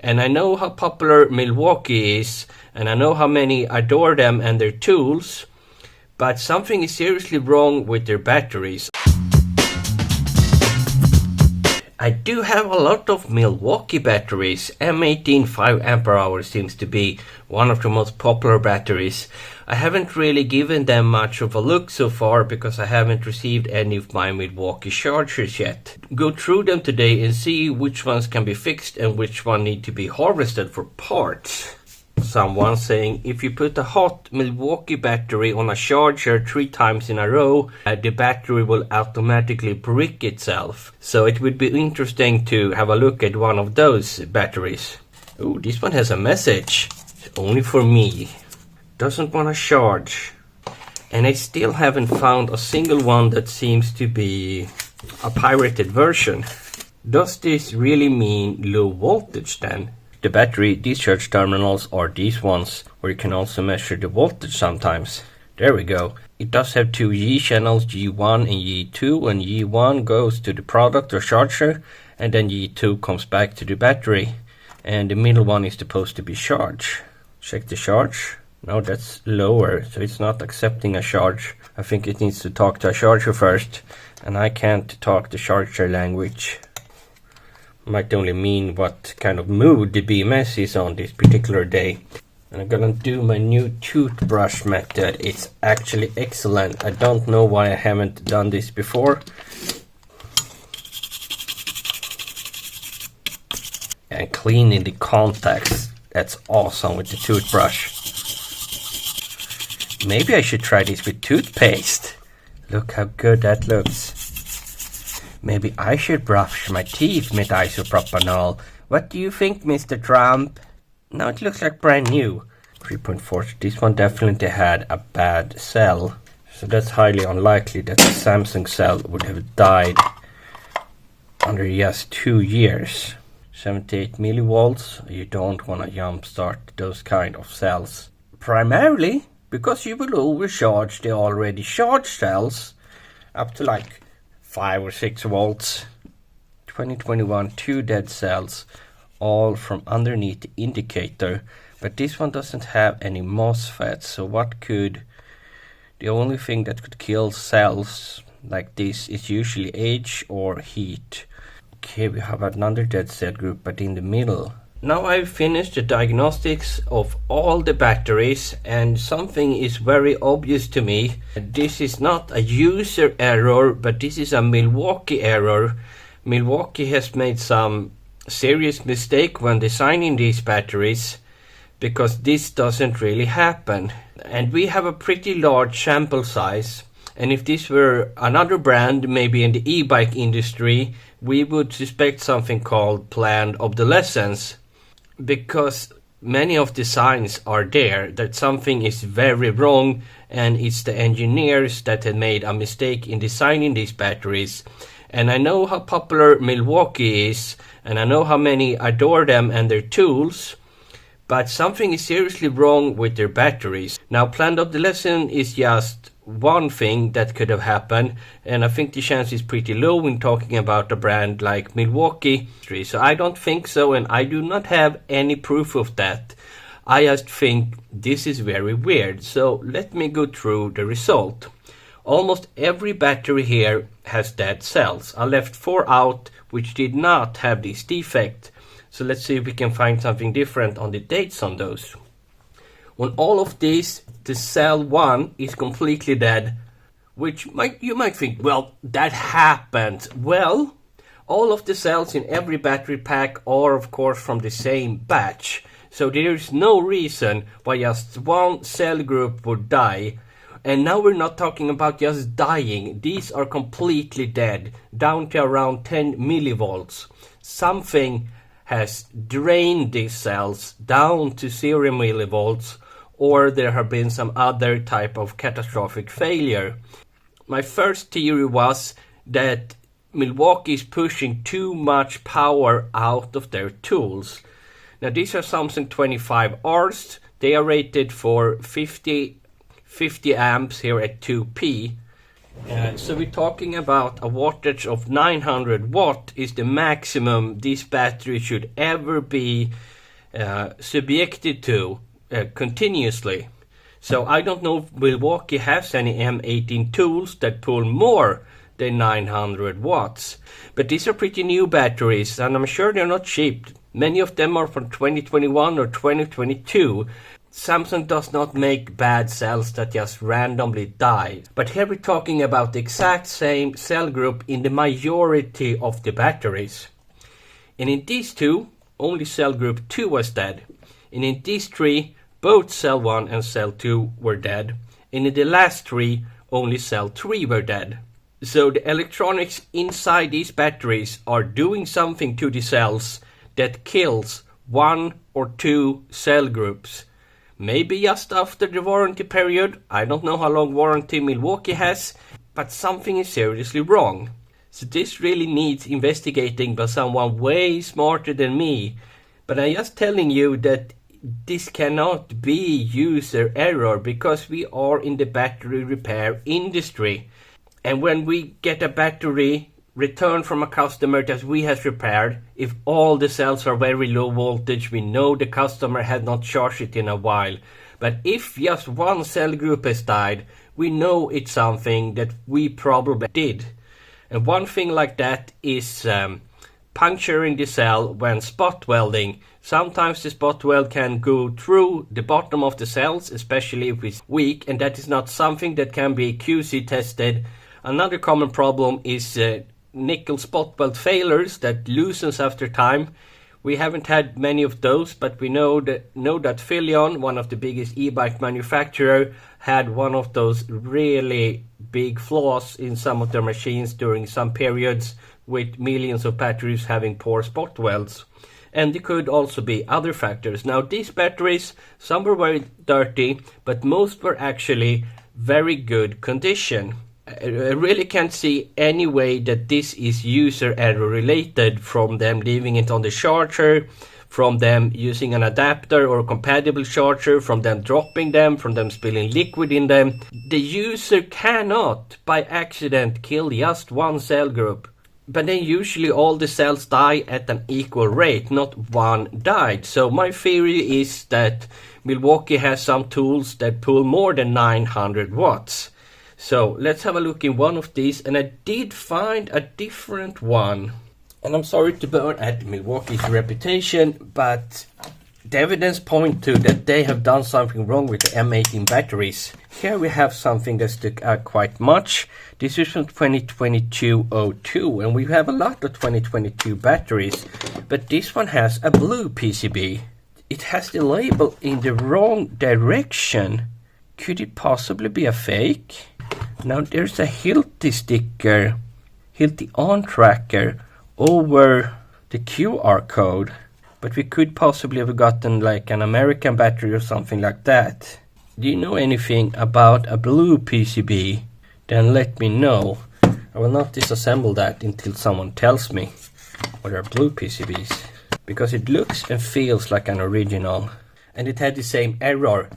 And I know how popular Milwaukee is, and I know how many adore them and their tools, but something is seriously wrong with their batteries. I do have a lot of Milwaukee batteries. M18 5 ampere hour seems to be one of the most popular batteries. I haven't really given them much of a look so far because I haven't received any of my Milwaukee chargers yet. Go through them today and see which ones can be fixed and which one need to be harvested for parts. Someone saying if you put a hot Milwaukee battery on a charger 3 times in a row, the battery will automatically brick itself. So it would be interesting to have a look at one of those batteries. Oh, this one has a message. It's only for me. Doesn't want to charge. And I still haven't found a single one that seems to be a pirated version. Does this really mean low voltage then? The battery discharge terminals are these ones, where you can also measure the voltage sometimes. There we go. It does have 2 G channels, G1 and G2, and G1 goes to the product or charger, and then G2 comes back to the battery. And the middle one is supposed to be charge. Check the charge. No, that's lower, so it's not accepting a charge. I think it needs to talk to a charger first, and I can't talk the charger language. Might only mean what kind of mood the BMS is on this particular day. And I'm gonna do my new toothbrush method. It's actually excellent. I don't know why I haven't done this before. And cleaning the contacts. That's awesome with the toothbrush. Maybe I should try this with toothpaste. Look how good that looks. Maybe I should brush my teeth with isopropanol. What do you think, Mr. Trump? Now it looks like brand new. 3.4. This one definitely had a bad cell. So that's highly unlikely that the Samsung cell would have died under just 2 years. 78 millivolts. You don't want to jumpstart those kind of cells. Primarily because you will overcharge the already charged cells up to like 5 or 6 volts. 2021, 2 dead cells, all from underneath the indicator. But this one doesn't have any MOSFETs, so the only thing that could kill cells like this is usually age or heat. Okay, we have another dead cell group, but in the middle. Now I've finished the diagnostics of all the batteries, and something is very obvious to me. This is not a user error, but this is a Milwaukee error. Milwaukee has made some serious mistake when designing these batteries, because this doesn't really happen. And we have a pretty large sample size, and if this were another brand, maybe in the e-bike industry, we would suspect something called planned obsolescence. Because many of the signs are there that something is very wrong, and it's the engineers that had made a mistake in designing these batteries. And I know how popular Milwaukee is, and I know how many adore them and their tools, but something is seriously wrong with their batteries. Now, planned obsolescence is just one thing that could have happened, and I think the chance is pretty low when talking about a brand like Milwaukee. So I don't think so, and I do not have any proof of that. I just think this is very weird. So let me go through the result. Almost every battery here has dead cells. I left 4 out which did not have this defect. So let's see if we can find something different on the dates on those. On all of these, the cell 1 is completely dead, which you might think, well, that happened. Well, all of the cells in every battery pack are, of course, from the same batch. So there is no reason why just one cell group would die. And now we're not talking about just dying. These are completely dead, down to around 10 millivolts. Something has drained these cells down to 0 millivolts, or there have been some other type of catastrophic failure. My first theory was that Milwaukee is pushing too much power out of their tools. Now these are Samsung 25Rs. They are rated for 50 amps here at 2p. So we're talking about a wattage of 900 watt is the maximum this battery should ever be subjected to continuously. So I don't know if Milwaukee has any M18 tools that pull more than 900 watts. But these are pretty new batteries, and I'm sure they're not cheap. Many of them are from 2021 or 2022. Samsung does not make bad cells that just randomly die. But here we're talking about the exact same cell group in the majority of the batteries. And in these two, only cell group 2 was dead. And in these three, both cell 1 and cell 2 were dead. And in the last three, only cell 3 were dead. So the electronics inside these batteries are doing something to the cells that kills 1 or 2 cell groups. Maybe just after the warranty period. I don't know how long warranty Milwaukee has, but something is seriously wrong. So this really needs investigating by someone way smarter than me. But I'm just telling you that this cannot be user error, because we are in the battery repair industry. And when we get a battery returned from a customer that we have repaired, if all the cells are very low voltage, we know the customer had not charged it in a while. But if just one cell group has died, we know it's something that we probably did. And one thing like that is puncturing the cell when spot welding. Sometimes the spot weld can go through the bottom of the cells, especially if it's weak, and that is not something that can be QC tested. Another common problem is nickel spot weld failures that loosens after time. We haven't had many of those, but we know that Philion, one of the biggest e-bike manufacturer, had one of those really big flaws in some of their machines during some periods, with millions of batteries having poor spot welds. And there could also be other factors. Now these batteries, some were very dirty, but most were actually very good condition. I really can't see any way that this is user error related, from them leaving it on the charger, from them using an adapter or a compatible charger, from them dropping them, from them spilling liquid in them. The user cannot by accident kill just one cell group. But then usually all the cells die at an equal rate, not one died. So my theory is that Milwaukee has some tools that pull more than 900 watts. So let's have a look in one of these, and I did find a different one. And I'm sorry to burn at Milwaukee's reputation, but the evidence points to that they have done something wrong with the M18 batteries. Here we have something that stuck out quite much. This is from 2022-02, and we have a lot of 2022 batteries, but this one has a blue PCB. It has the label in the wrong direction. Could it possibly be a fake? Now there's a Hilti sticker, Hilti on tracker over the QR code, but we could possibly have gotten like an American battery or something like that. Do you know anything about a blue PCB? Then let me know. I will not disassemble that until someone tells me what are blue PCBs, because it looks and feels like an original, and it had the same error.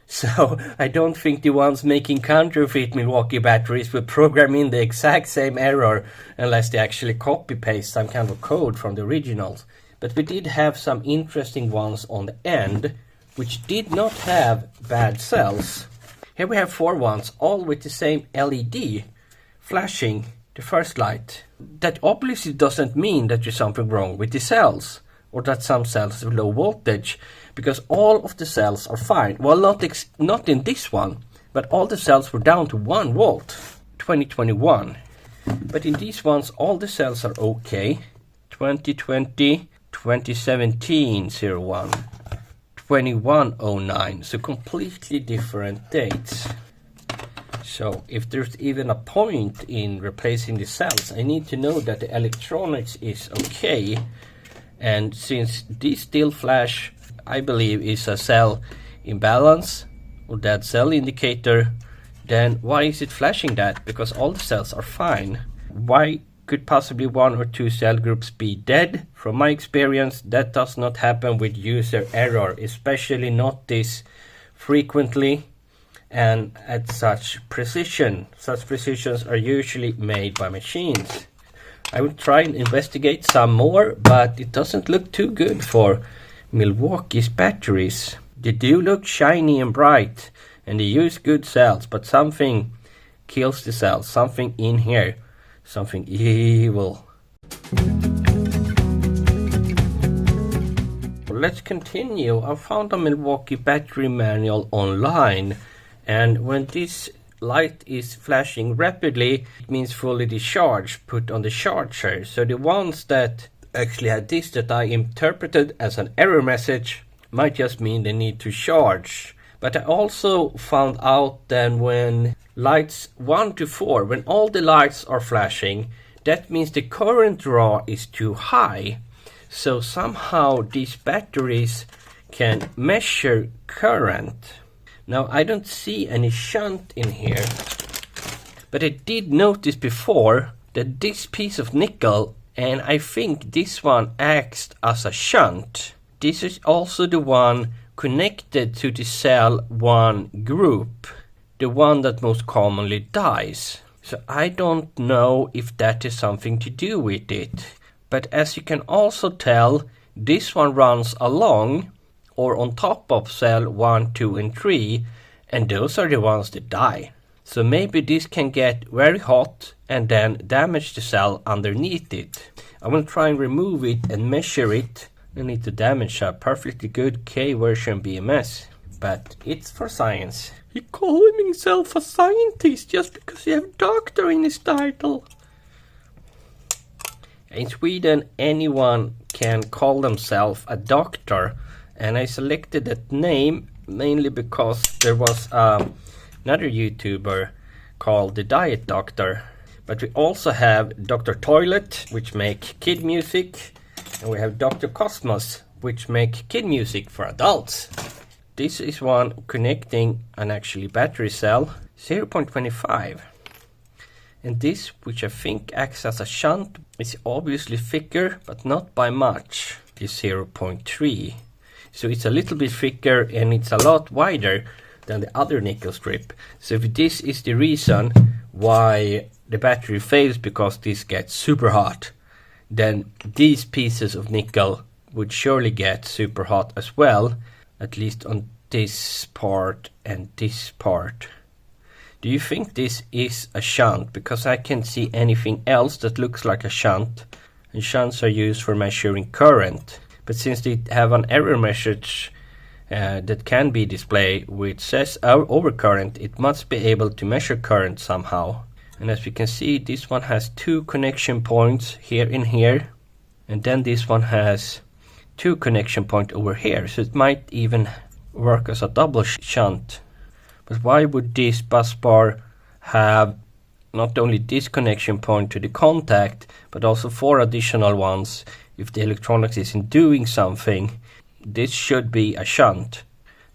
So I don't think the ones making counterfeit Milwaukee batteries will program in the exact same error unless they actually copy paste some kind of code from the originals. But we did have some interesting ones on the end which did not have bad cells. Here we have 4 ones, all with the same LED flashing the first light. That obviously doesn't mean that there's something wrong with the cells, or that some cells have low voltage, because all of the cells are fine. Well, not in this one, but all the cells were down to 1 volt, 2021. But in these ones, all the cells are okay. 2020, 2017, 01, 2109, so completely different dates. So if there's even a point in replacing the cells, I need to know that the electronics is okay. And since these still flash, I believe is a cell imbalance or dead cell indicator, then why is it flashing that? Because all the cells are fine. Why could possibly 1 or 2 cell groups be dead? From my experience, that does not happen with user error, especially not this frequently. and at such precision. Such precisions are usually made by machines. I will try and investigate some more, but it doesn't look too good for Milwaukee's batteries. They do look shiny and bright, and they use good cells, but something kills the cells. Something in here. Something evil. Let's continue. I found a Milwaukee battery manual online, and when this light is flashing rapidly, it means fully discharged, put on the charger. So the ones that actually had this that I interpreted as an error message might just mean they need to charge. But I also found out that when lights 1 to 4, when all the lights are flashing, that means the current draw is too high. So somehow these batteries can measure current. Now I don't see any shunt in here, but I did notice before that this piece of nickel, and I think this one acts as a shunt. This is also the one connected to the cell 1 group, the one that most commonly dies. So I don't know if that is something to do with it. But as you can also tell, this one runs along or on top of cell 1, 2 and 3, and those are the ones that die. So maybe this can get very hot and then damage the cell underneath it. I will try and remove it and measure it. I need to damage a perfectly good K version BMS, but it's for science. He calling himself a scientist just because he have doctor in his title. In Sweden, anyone can call themselves a doctor, and I selected that name mainly because there was another YouTuber called the Diet Doctor. But we also have Dr. Toilet, which make kid music, and we have Dr. Cosmos, which make kid music for adults. This is one connecting an actually battery cell, 0.25. And this, which I think acts as a shunt, is obviously thicker, but not by much. It's 0.3. So it's a little bit thicker and it's a lot wider than the other nickel strip. So if this is the reason why the battery fails because this gets super hot, then these pieces of nickel would surely get super hot as well, at least on this part and this part. Do you think this is a shunt? Because I can't see anything else that looks like a shunt. And shunts are used for measuring current. But since they have an error message that can be displayed which says overcurrent, it must be able to measure current somehow. And as we can see, this one has 2 connection points here and here. And then this one has 2 connection points over here. So it might even work as a double shunt. But why would this bus bar have not only this connection point to the contact, but also 4 additional ones if the electronics isn't doing something? This should be a shunt.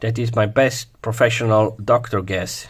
That is my best professional doctor guess.